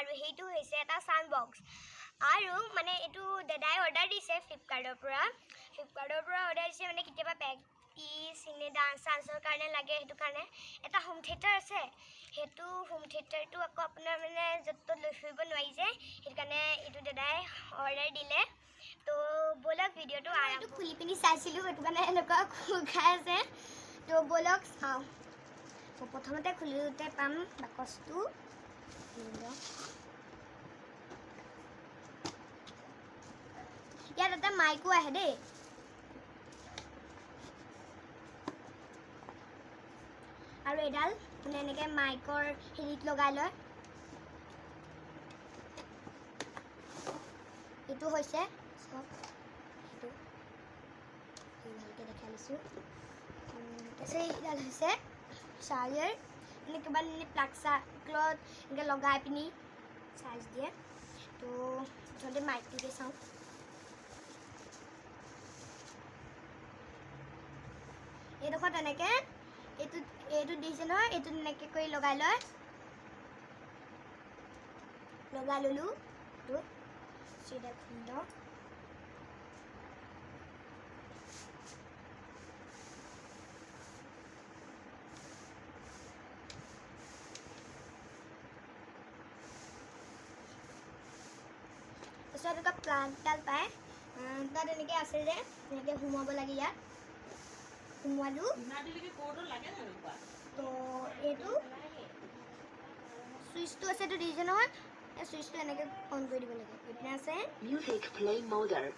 আৰু সেইটো হৈছে এটা সাউণ্ড বক্স আৰু মানে এইটো দাদাই অৰ্ডাৰ দিছে ফ্লিপকাৰ্টৰ পৰা অৰ্ডাৰ দিছে মানে কেতিয়াবা প্ৰেক্টিছ এনে ডান্সৰ কাৰণে লাগে সেইটো কাৰণে এটা হোম থিয়েটাৰ আছে সেইটো হোম থিয়েটাৰটো আকৌ আপোনাৰ মানে য'ত লৈ ফুৰিব নোৱাৰি যে সেইটো কাৰণে এইটো দাদাই অৰ্ডাৰ দিলে তো ব'লক ভিডিঅ'টো আৰম্ভ খুলি পিনি চাইছিলোঁ সেইটো কাৰণে এনেকুৱা খোল খাই আছে তো ব'লক চাওঁ তো প্ৰথমতে খুলিতে পাম বাকচটো ইয়াত এটা মাইকো আহে দেই আৰু এডাল মানে এনেকৈ মাইকৰ হেৰিত লগাই লয় এইটো হৈছে চব এইটো ভালকৈ দেখাই লৈছোঁ তাৰপিছত এইডাল হৈছে চাৰ্জাৰ মানে কিবা প্লাগ চাৰ্জত এনেকৈ লগাই পিনি চাৰ্জ দিয়ে তো প্ৰথমতে মাইকটোকে চাওঁ এইডোখৰত এনেকৈ এইটো দিছে নহয় এইটো এনেকৈ কৰি লগাই লয় লগাই ল'লোঁ এইটো চিধা খুলি লওঁ তাৰপিছত এনেকুৱা প্লাগডাল পায় তাত এনেকৈ আছে যে এনেকৈ সোমাব লাগে ইয়াত সোমোৱালোঁ তো এইটো চুইচটো আছে এইটো দিছে নহয় এই চুইচটো এনেকৈ অন কৰি দিব লাগে এইপিনে আছে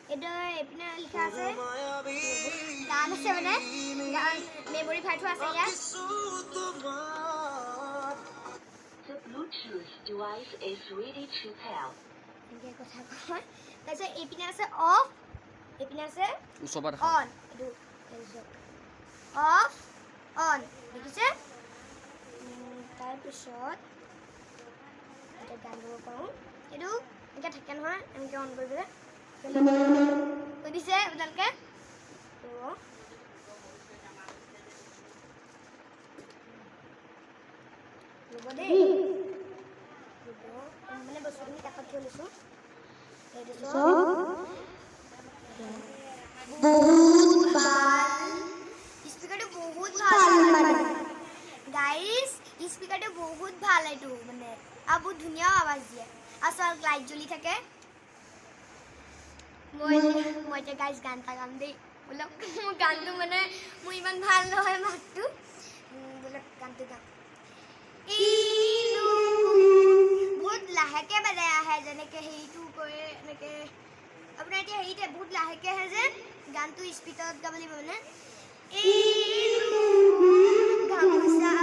এইটো এইপিনে লিখা আছে গান আছে মানে গান মেমৰি ভৰাই থোৱা আছে ইয়াত এনেকৈ কথা কয় তাৰপিছত এইপিনে আছে অফ এইপিনে আছে অন এইটো অফ অন দেখিছে তাৰপিছত এতিয়া গান গাব পাৰোঁ এইটো এনেকৈ থাকে নহয় এনেকৈ অন কৰিবলৈ কৈ দিছে আপোনালোকে ৰ'ব দেই মানে বস্তুখিনি কাষত থৈ লৈছোঁ বহুত ভাল স্পিকাৰটো বহুত ভাল গাইজ স্পিকাৰটো বহুত ভাল এইটো মানে আৰু বহুত ধুনীয়া আৱাজ দিয়ে আৰু চব লাইট জ্বলি থাকে মই এতিয়া গাইজ গান এটা গাম দেই বোলক মোৰ গানটো মানে মোৰ ইমান ভাল নহয় মাতটো বোলক গানটো গাম বহুত লাহেকৈ মানে আহে যেনেকৈ হেৰিটো কৰে এনেকৈ আপোনাৰ এতিয়া হেৰিতে বহুত লাহেকৈ আহে যে গানটো স্পীডত গাব লাগিব মানে গামোচা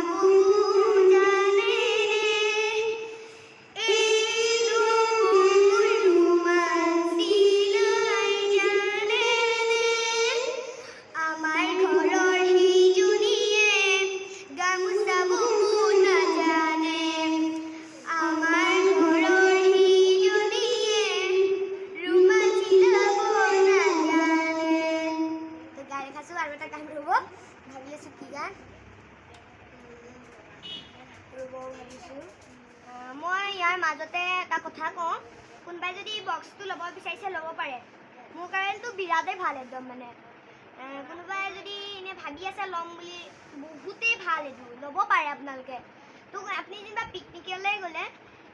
মই ইয়াৰ মাজতে এটা কথা কওঁ কোনোবাই যদি বক্সটো ল'ব বিচাৰিছে ল'ব পাৰে মোৰ কাৰণেতো বিৰাটেই ভাল একদম মানে কোনোবাই যদি এনেই ভাবি আছে ল'ম বুলি বহুতেই ভাল এইটো ল'ব পাৰে আপোনালোকে তো আপুনি যেনিবা পিকনিকলৈ গ'লে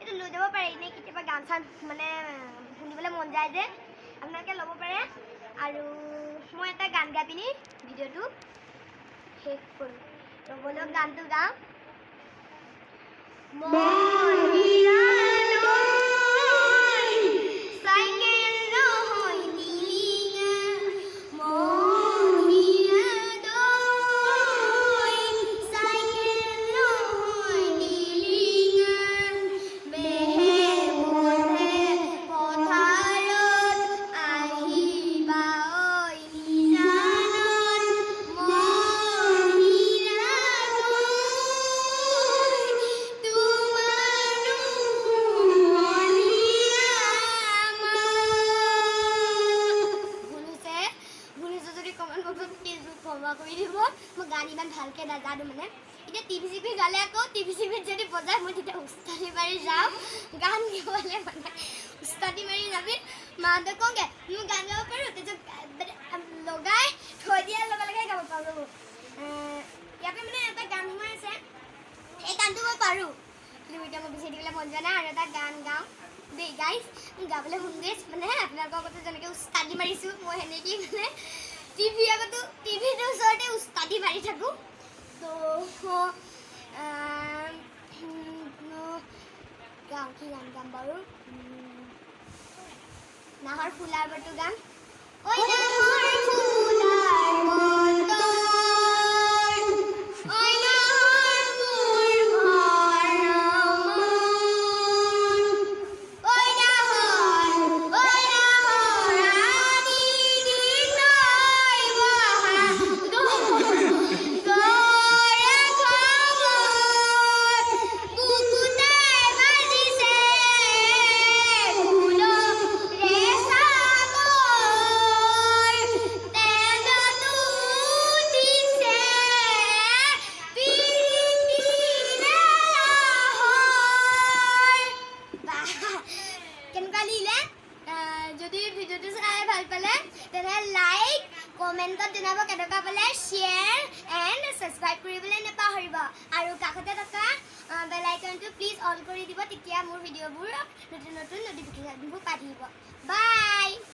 এইটো লৈ যাব পাৰে এনেই কেতিয়াবা গান চান মানে শুনিবলৈ মন যায় যে আপোনালোকে ল'ব পাৰে আৰু মই এটা গান গাই পিনি ভিডিঅ'টো শেষ কৰোঁ তো ব'লক গানটো গাওঁ এতিয়া টিভি গালে আকৌ টিভি যদি বজাই মই তেতিয়া উস্তাদি মাৰি যাওঁ গান গাবলৈ মানে উস্তাদি মাৰি যাবি মাহঁতে কওঁগে মই গান গাব পাৰোঁ তাৰপিছত লগাই থৈ দিয়াৰ লগে লগে গাব পাৰোঁ ইয়াতে মানে এটা গান সোমাই আছে এই গানটো মই পাৰোঁ কিন্তু এতিয়া মই বিচাৰি দিবলৈ মন যোৱা নাই আৰু এটা গান গাওঁ দেই গাইজ গাবলৈ মন গৈছে মানে আপোনালোকৰ আগতে যেনেকৈ উস্তাদি মাৰিছোঁ মই সেনেকেই মানে টিভিটোৰ ওচৰতে উস্তাদি মাৰি থাকোঁ তো গাওঁ কি গান গাম বাৰু নাহৰ ফুলাৰ বটো গান ঐ নাহৰ ফুলাৰ বটো যদি ভিডিওটো চাই ভাল পালে তেনে লাইক কমেণ্টত জনাব কেনেকুৱা পালে শ্বেয়াৰ এণ্ড ছাবস্ক্ৰাইব কৰিবলৈ নাপাহৰিব আৰু কাষতে থকা বেল আইকনটো প্লিজ অন কৰি দিব তেতিয়া মোৰ ভিডিঅ'বোৰ নতুন নটিফিকেশ্যনবোৰ পাই থাকিব বাই